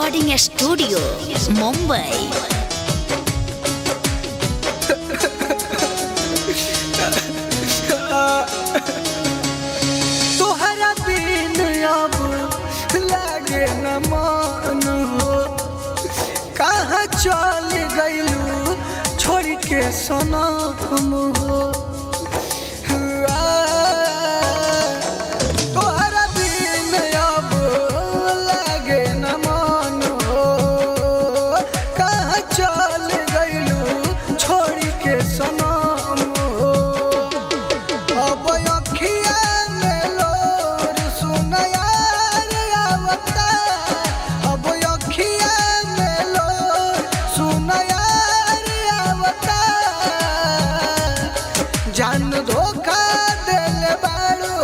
Recording studio Mumbai. तोहरा बिन अब लागे न मन हो, कहाँ चल गइलू छोड़ के सनम हो। तोहरा बिन अब लागे न मन हो, कहाँ चल गइलू छोड़ के सनम हो। अब अखिया में लोर सुन यार आवता, अब अखिया में लोर सुन यार आवता। जान धोखा दिल बारू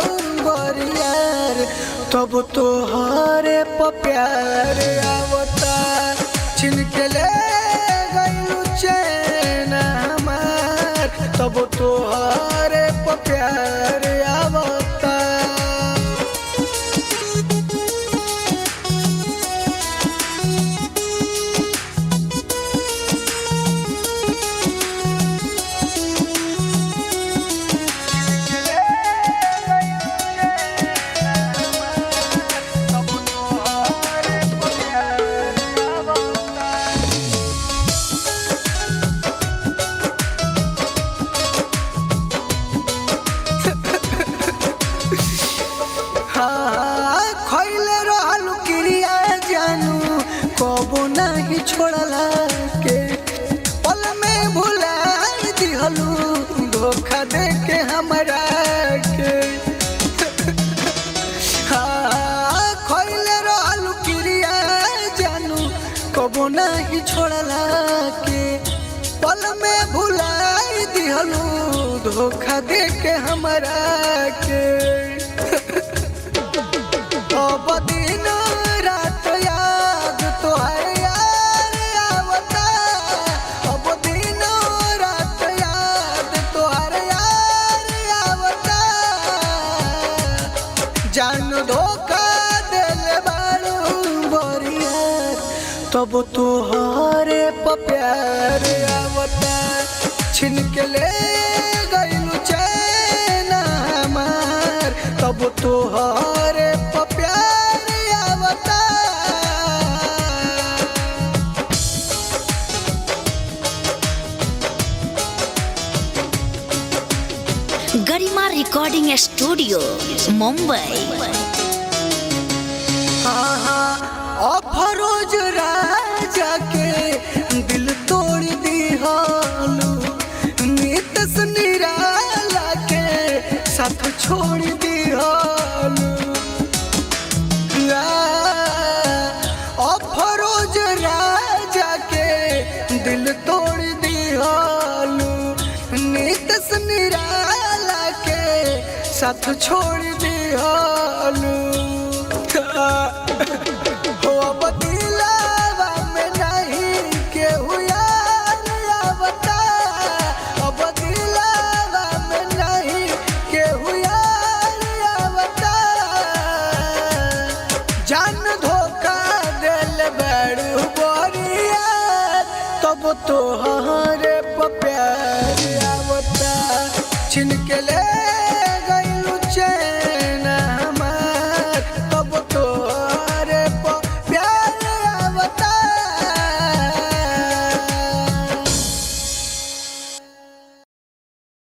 गोरियार, तब तोहरे प्यार आवता। छिन के ले गइलू चैन हमार, तब तोहरे प्यार आवता। खइले रहलू क्रिया जानू कबो नहीं छोड़ला के, पल में भुला दिहलू धोखा दे के हमरा के। खइले रहलू क्रिया जानू कबो नहीं छोड़ला के, पल में भुला दिहलू धोखा दे के हमरा के। अब दिन रात याद तोहर यार आवता, अब दिन रात याद तोहर यार आवता। जान धोखा दिल बारू गोरियार, तब तोहरे प्यार आवता। छिन के ले गइलू चैन हमार, तब तोहरे प्यार आवता। गरिमा रिकॉर्डिंग स्टूडियो मुंबई। अफरोज राजा के दिल तोड़ दिहलू, नीतस निराला के साथ छोड़ दिहलू। अफरोज राजा के दिल तोड़ दिहलू, नीतस निराला के साथ छोड़ दिहलू। हो अब दिलवा में नहीं केहू यार आवता, अब दिलवा में नहीं केहू यार आवता। जान धोखा दिल बड़ू गोरियार, तब तोहरे प्यार आवता। छिन के